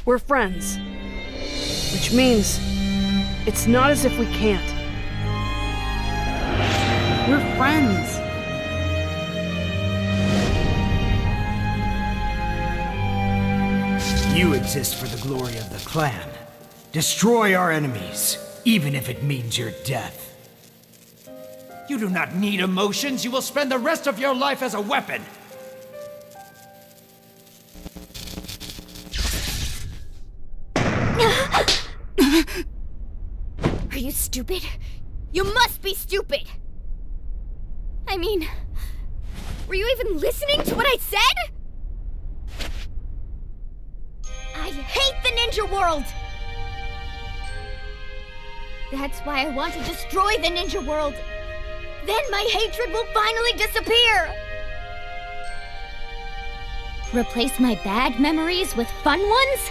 We're friends. Which means it's not as if we can't. We're friends. You exist for the glory of the clan. Destroy our enemies, even if it means your death. You do not need emotions. You will spend the rest of your life as a weapon. Are you stupid? You must be stupid! I mean, were you even listening to what I said? I hate the ninja world! That's why I want to destroy the ninja world. Then my hatred will finally disappear! Replace my bad memories with fun ones?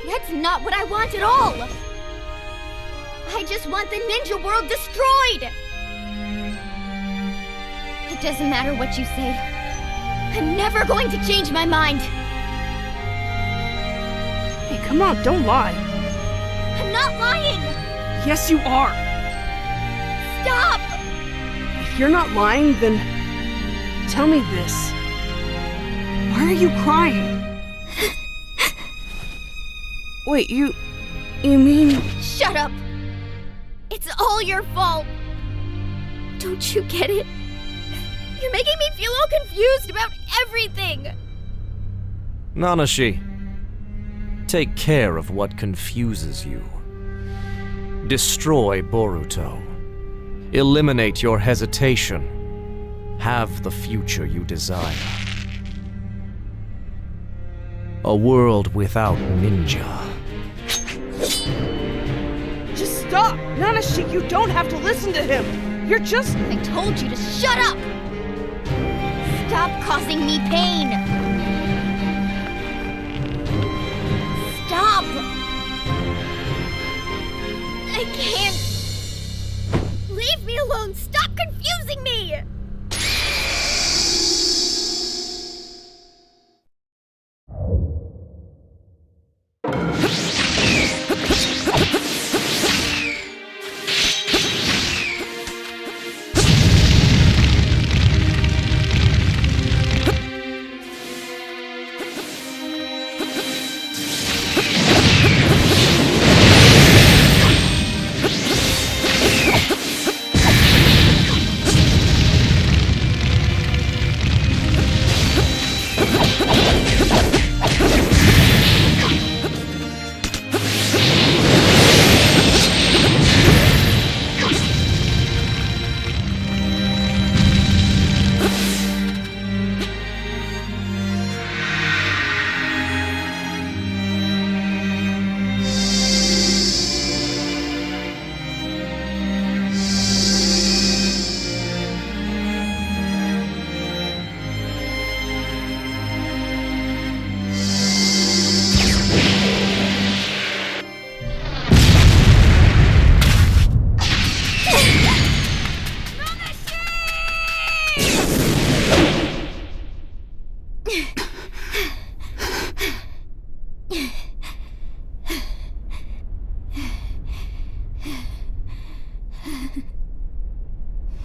That's not what I want at all! I just want the ninja world destroyed! It doesn't matter what you say. I'm never going to change my mind! Hey, come on, don't lie. I'm not lying! Yes, you are. Stop! If you're not lying, then tell me this. Why are you crying? Wait, you mean... Shut up! It's all your fault! Don't you get it? You're making me feel all confused about everything! Nanashi, take care of what confuses you. Destroy Boruto. Eliminate your hesitation. Have the future you desire. A world without ninja. Just stop! Nanashi, you don't have to listen to him! You're just... I told you to shut up! Stop causing me pain! Stop! I can't... Leave me alone! Stop confusing me!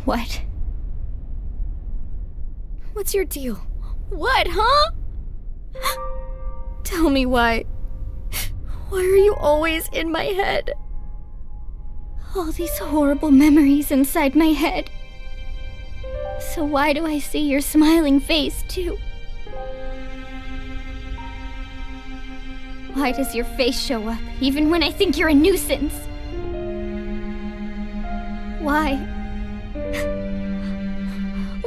What? What's your deal? What, huh? Tell me why. Why are you always in my head? All these horrible memories inside my head. So why do I see your smiling face, too? Why does your face show up, even when I think you're a nuisance? Why?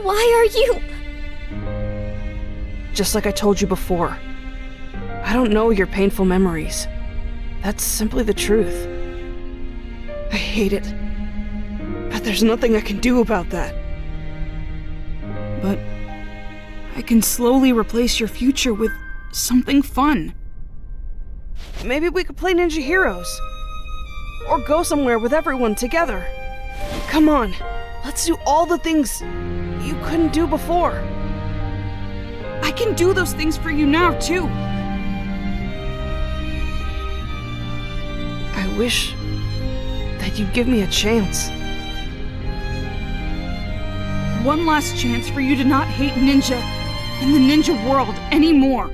Why are you... Just like I told you before. I don't know your painful memories. That's simply the truth. I hate it. But there's nothing I can do about that. But I can slowly replace your future with something fun. Maybe we could play Ninja Heroes. Or go somewhere with everyone together. Come on, let's do all the things you couldn't do before. I can do those things for you now, too. wish that you'd give me a chance. One last chance for you to not hate ninja and the ninja world anymore.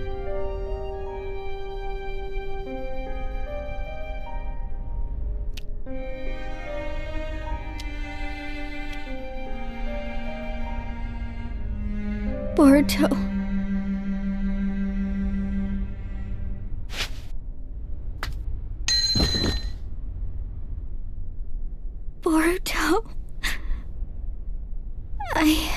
Boruto. Boruto. I...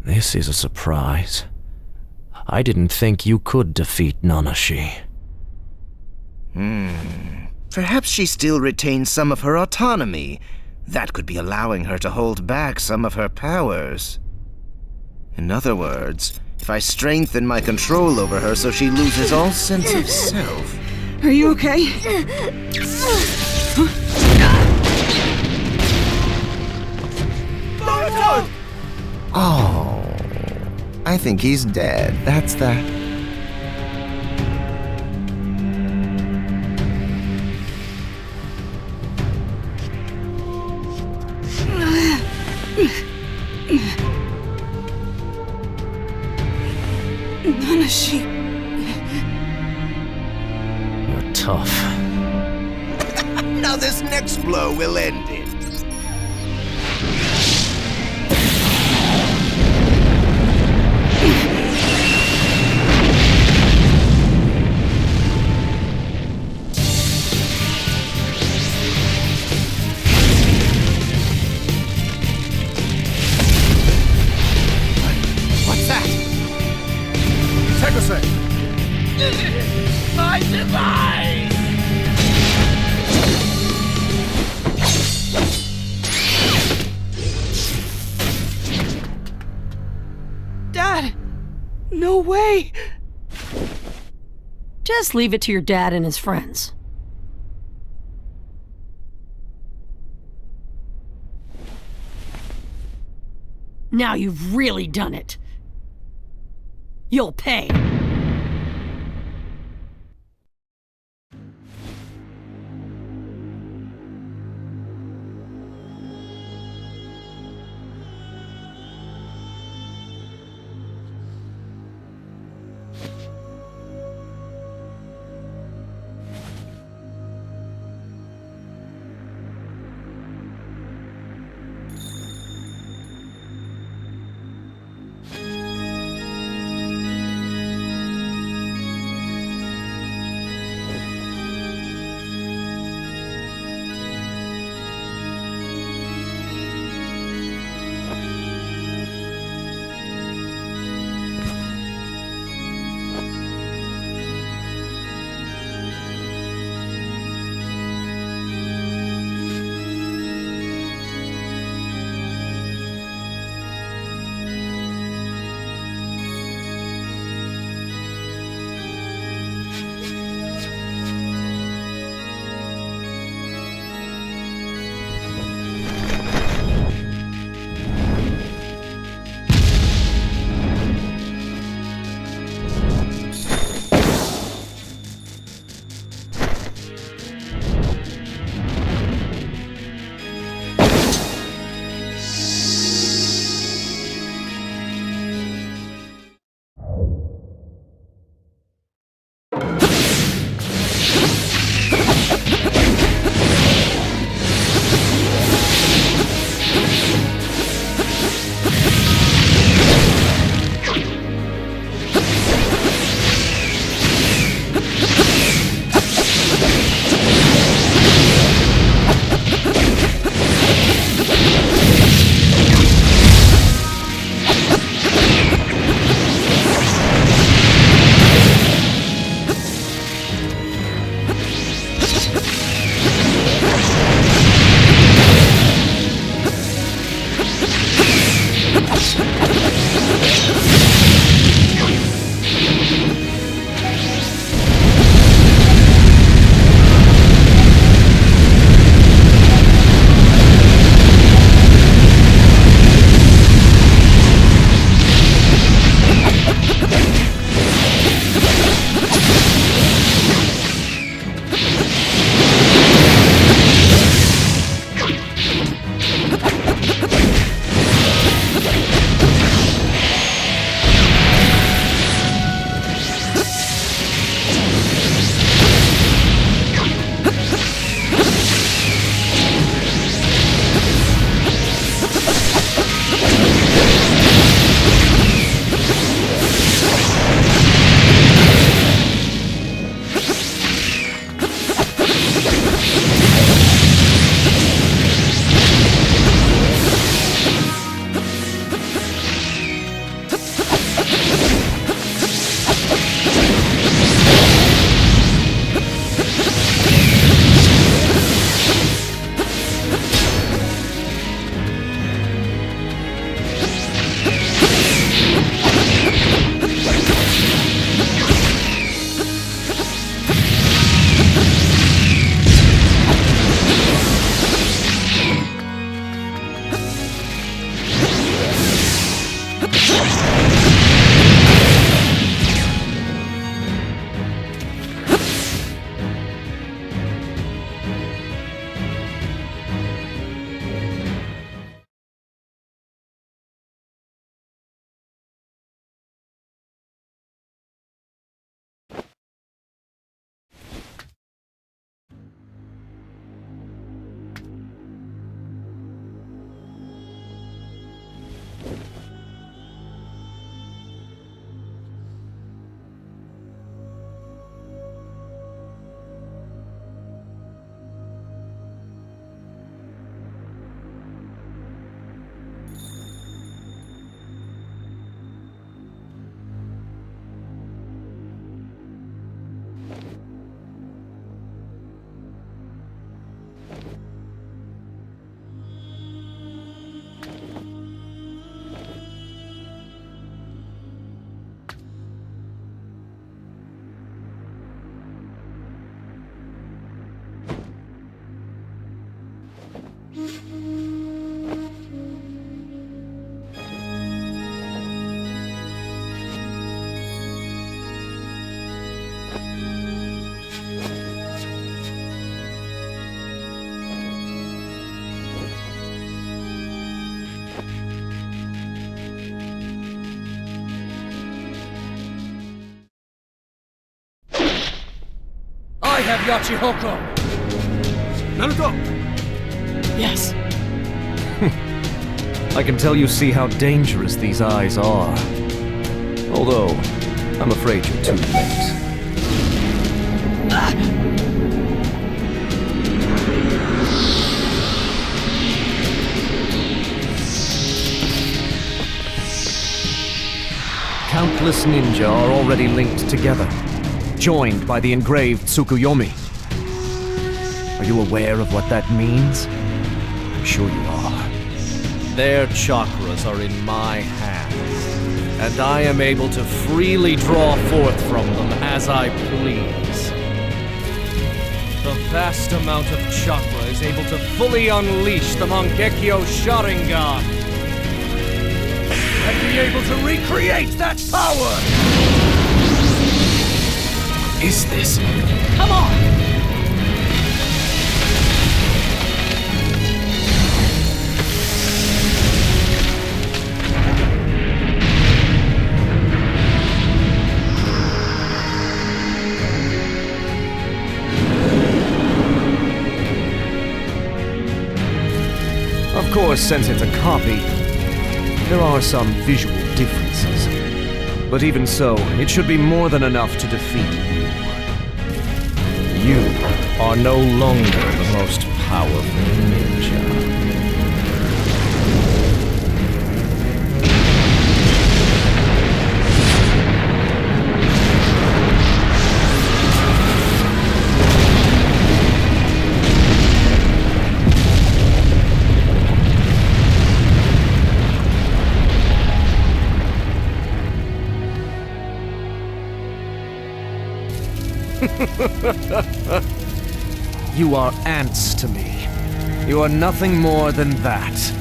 This is a surprise. I didn't think you could defeat Nanashi. Perhaps she still retains some of her autonomy. That could be allowing her to hold back some of her powers. In other words, if I strengthen my control over her so she loses all sense of self. Are you okay? Oh, I think he's dead. That's that. Nanashi. You're tough. Now this next blow will end it. What's that? My demise! Dad! No way! Just leave it to your dad and his friends. Now you've really done it. You'll pay. I have Yachihoko! Naruto! Yes. I can tell you see how dangerous these eyes are. Although, I'm afraid you're too late. Countless ninja are already linked together, joined by the engraved Tsukuyomi. Are you aware of what that means? I'm sure you are. Their chakras are in my hands, and I am able to freely draw forth from them as I please. The vast amount of chakra is able to fully unleash the Mangekyo Sharingan, and be able to recreate that power! What is this? Come on! Of course, since it's a copy, there are some visual differences. But even so, it should be more than enough to defeat you. You are no longer the most powerful ninja. You are ants to me. You are nothing more than that.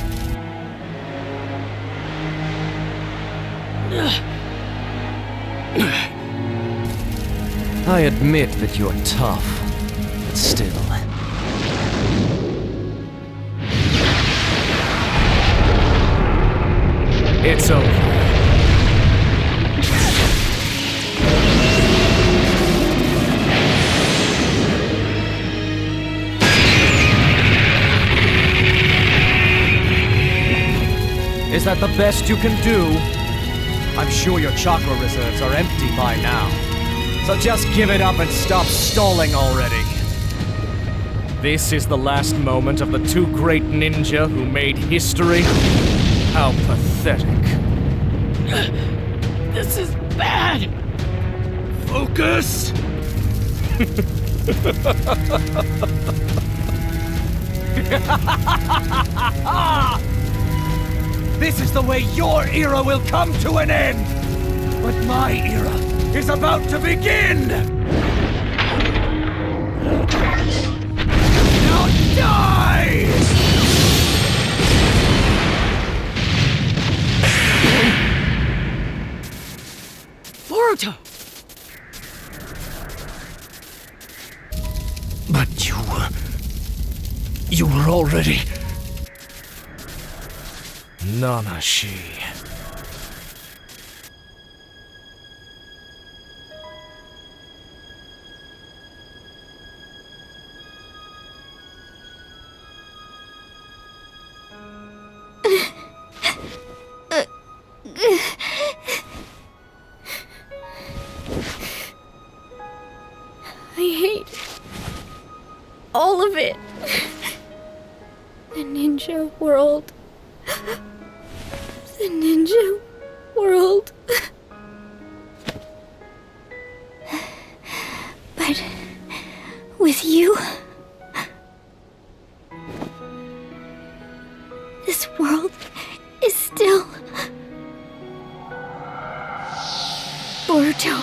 I admit that you're tough, but still. It's over. Is that the best you can do? I'm sure your chakra reserves are empty by now. So just give it up and stop stalling already. This is the last moment of the two great ninja who made history? How pathetic. This is bad! Focus! This is the way your era will come to an end! But my era is about to begin! Now die! Boruto! But you were already... Nanashi. I hate all of it. The ninja world. The ninja world. But with you, this world is still Boruto.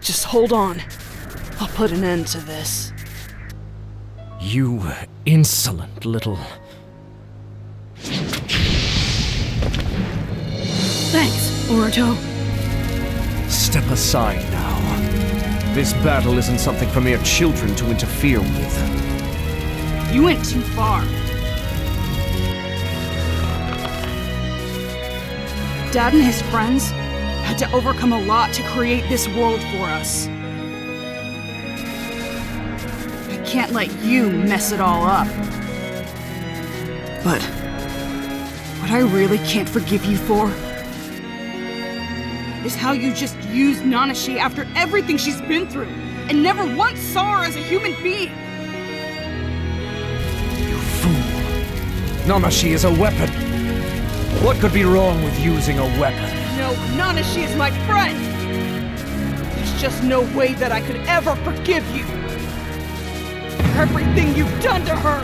Just hold on. I'll put an end to this. You insolent little... Thanks, Boruto. Step aside now. This battle isn't something for mere children to interfere with. You went too far. Dad and his friends had to overcome a lot to create this world for us. I can't let you mess it all up. But what I really can't forgive you for is how you just used Nanashi after everything she's been through and never once saw her as a human being. You fool. Nanashi is a weapon. What could be wrong with using a weapon? No, Nanashi is my friend! There's just no way that I could ever forgive you! For everything you've done to her!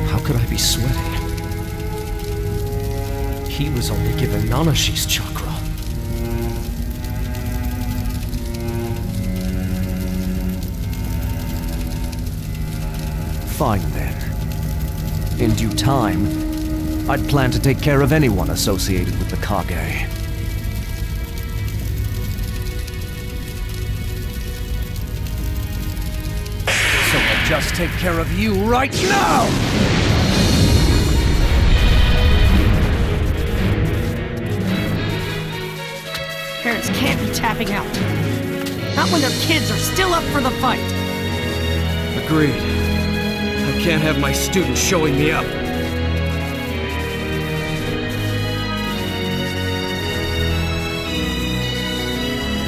How could I be sweating? He was only given Nanashi's chakra. Fine then. In due time, I'd plan to take care of anyone associated with the Kage. So I'll just take care of you right now! Parents can't be tapping out. Not when their kids are still up for the fight. Agreed. I can't have my students showing me up.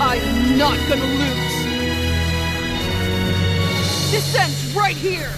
I'm not gonna lose! This ends right here!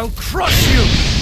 I'll crush you!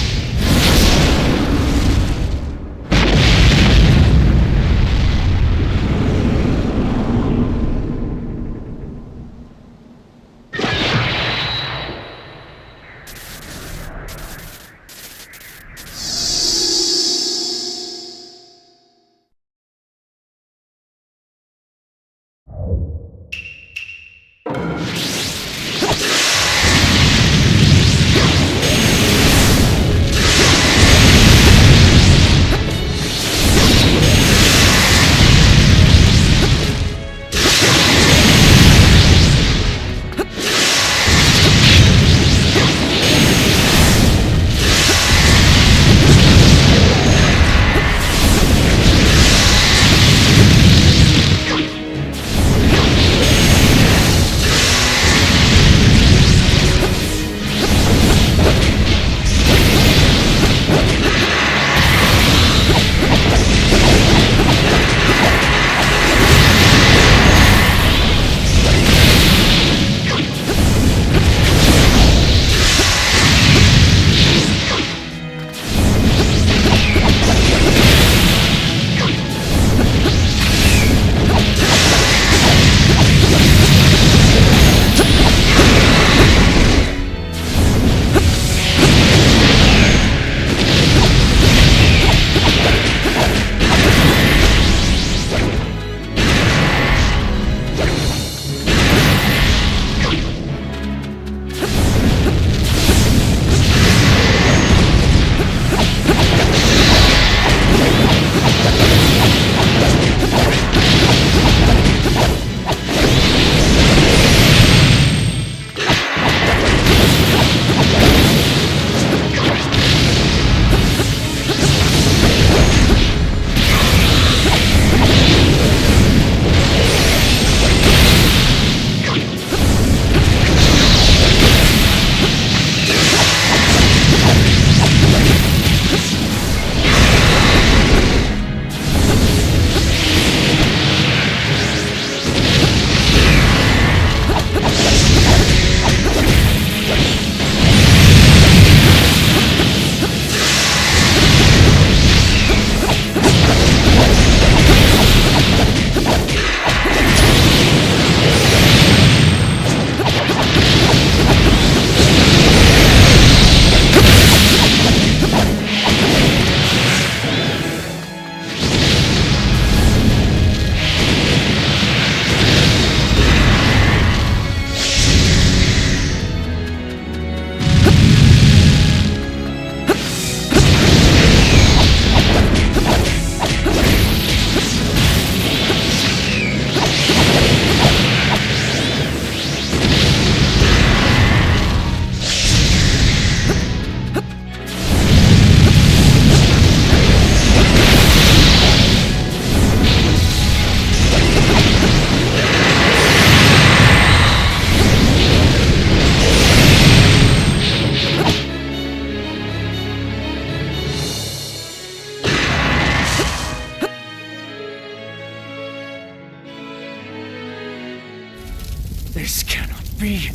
This cannot be.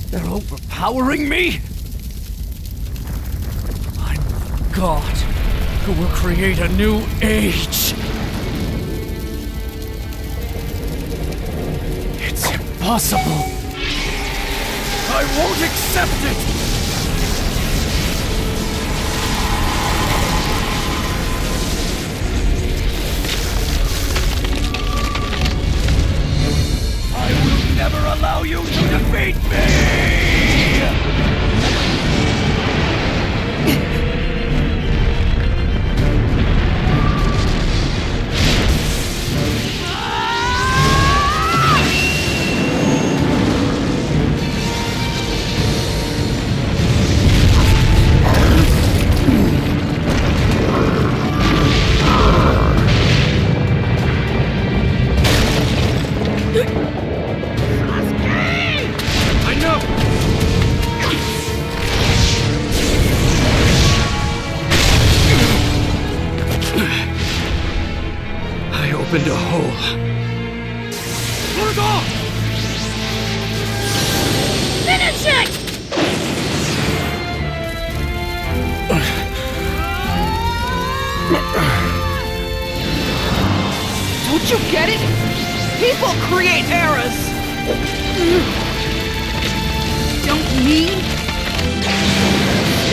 They're overpowering me. I'm the god who will create a new age. It's impossible. I won't accept it. Never allow you to defeat me! you get it? People create eras! Don't need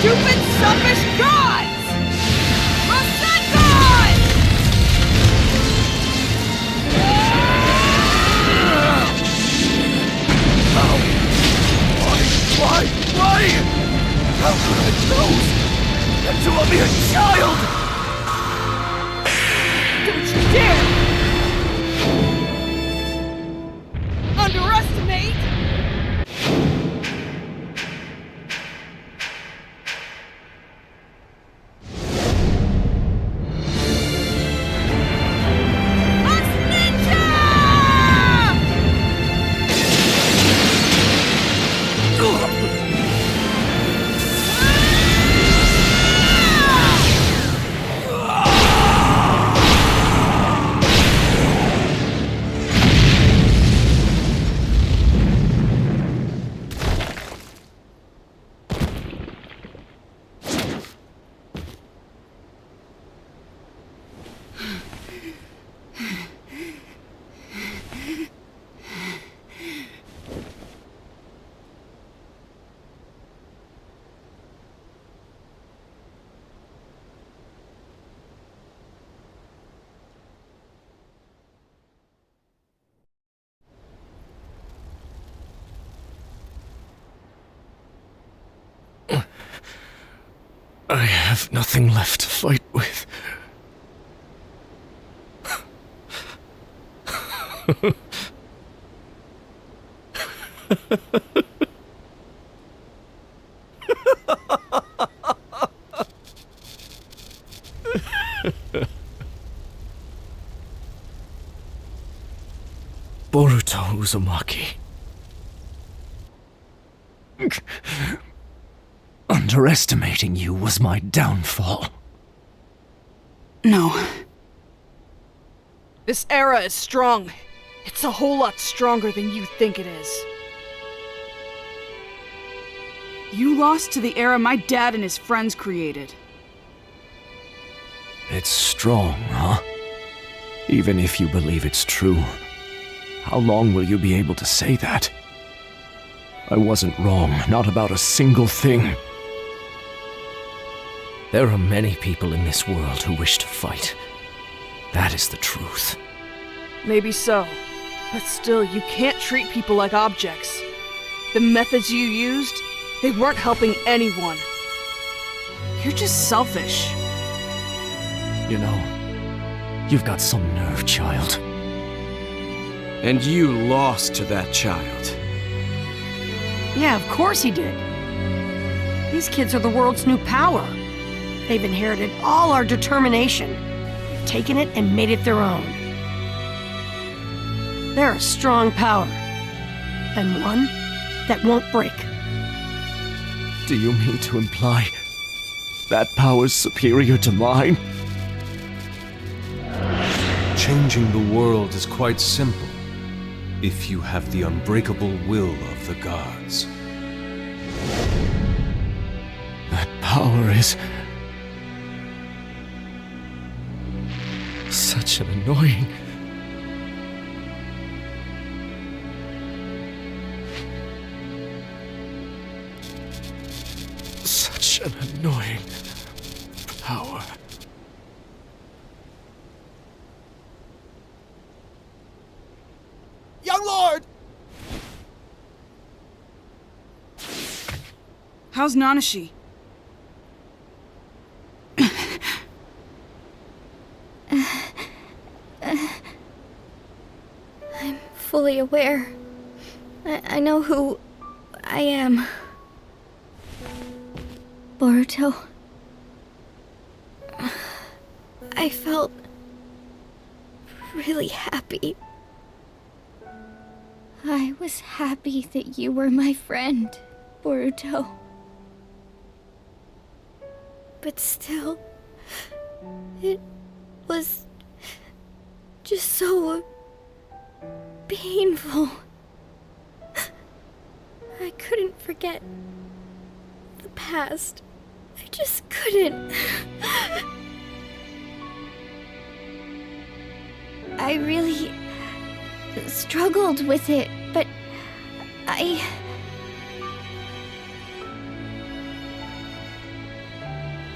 stupid, selfish gods! The Sun Gods! Why? How could I choose to a mere child? Don't you dare! Underestimate! Us Ninja! I have nothing left to fight with. Boruto Uzumaki. Underestimating you was my downfall. No. This era is strong. It's a whole lot stronger than you think it is. You lost to the era my dad and his friends created. It's strong, huh? Even if you believe it's true. How long will you be able to say that? I wasn't wrong, not about a single thing. There are many people in this world who wish to fight. That is the truth. Maybe so. But still, you can't treat people like objects. The methods you used, they weren't helping anyone. You're just selfish. You know, you've got some nerve, child. And you lost to that child. Yeah, of course he did. These kids are the world's new power. They've inherited all our determination, taken it and made it their own. They're a strong power, and one that won't break. Do you mean to imply that power's superior to mine? Changing the world is quite simple, if you have the unbreakable will of the gods. That power is such an annoying... Such an annoying power. Young Lord! How's Nanashi? I'm fully aware. I know who I am. Boruto. I felt really happy. I was happy that you were my friend, Boruto. But still, it was just so painful. I couldn't forget the past. I just couldn't. I really struggled with it, but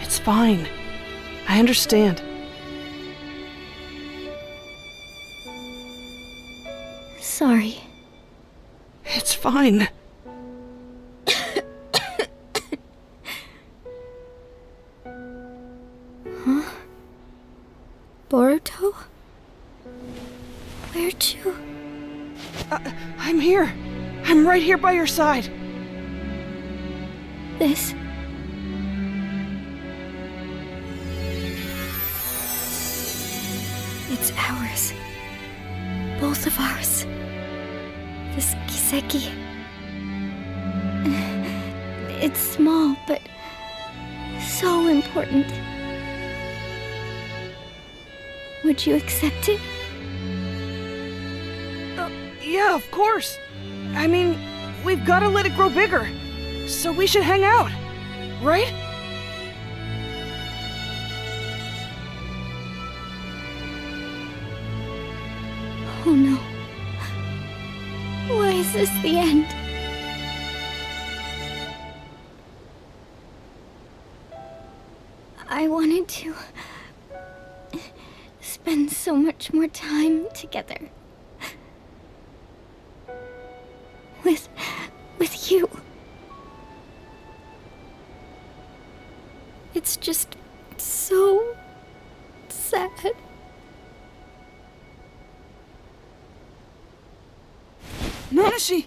It's fine. I understand. Sorry. It's fine. Huh? Boruto? Where'd you... I'm here. I'm right here by your side. This... It's ours. Both of ours. This Kiseki. It's small, but so important. Would you accept it? Yeah, of course. I mean, we've got to let it grow bigger. So we should hang out, right? Oh no. Why is this the end? I wanted to spend so much more time together. With you. It's just so sad. Nanashi!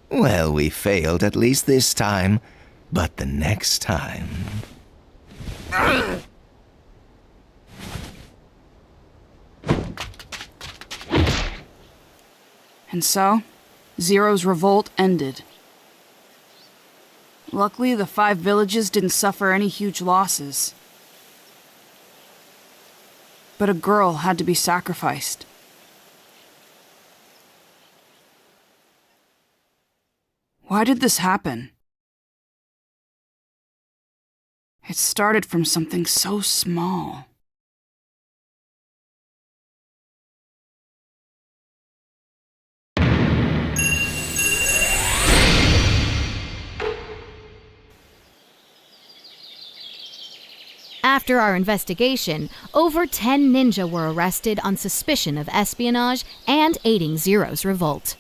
Well, we failed at least this time, but the next time... And so, Zero's revolt ended. Luckily, the 5 villages didn't suffer any huge losses. But a girl had to be sacrificed. Why did this happen? It started from something so small. After our investigation, over 10 ninja were arrested on suspicion of espionage and aiding Zero's revolt.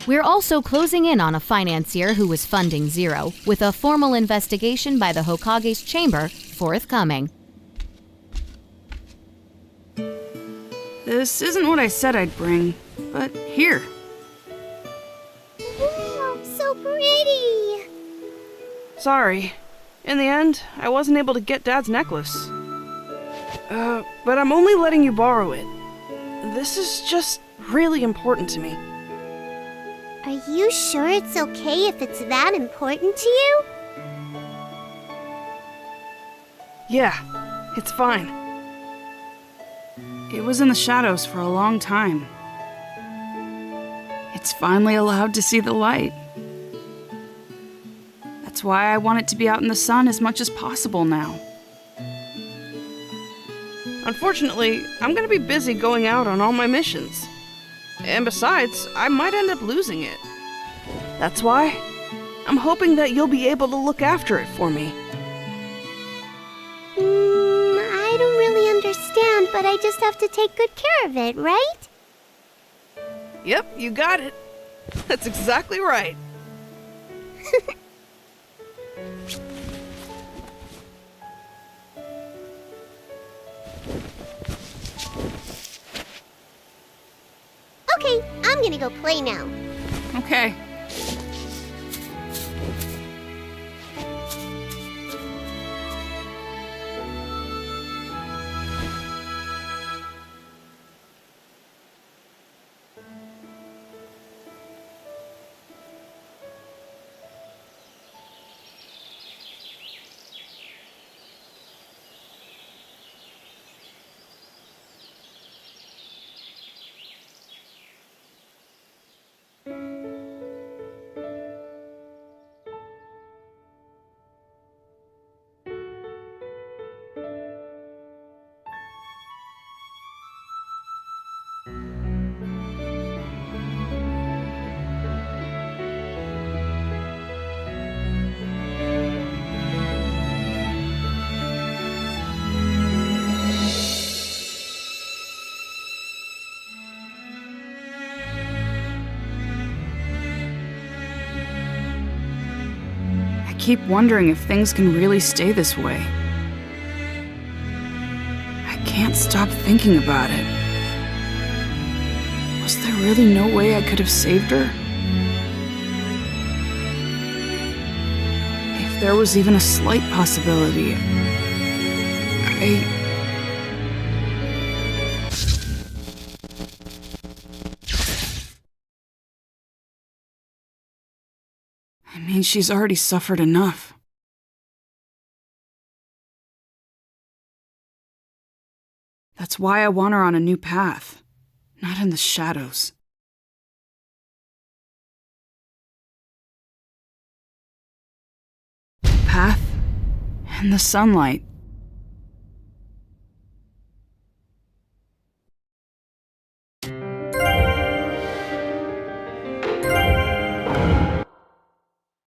We're also closing in on a financier who was funding Zero, with a formal investigation by the Hokage's chamber forthcoming. This isn't what I said I'd bring, but here. Wow, so pretty! Sorry. In the end, I wasn't able to get Dad's necklace. But I'm only letting you borrow it. This is just really important to me. Are you sure it's okay if it's that important to you? Yeah, it's fine. It was in the shadows for a long time. It's finally allowed to see the light. That's why I want it to be out in the sun as much as possible now. Unfortunately, I'm gonna be busy going out on all my missions. And besides, I might end up losing it. That's why I'm hoping that you'll be able to look after it for me. I don't really understand, but I just have to take good care of it, right? Yep, you got it. That's exactly right. Okay, I'm gonna go play now. Okay. keep wondering if things can really stay this way. I can't stop thinking about it. Was there really no way I could have saved her? If there was even a slight possibility, I mean, she's already suffered enough. That's why I want her on a new path, not in the shadows. Path in the sunlight.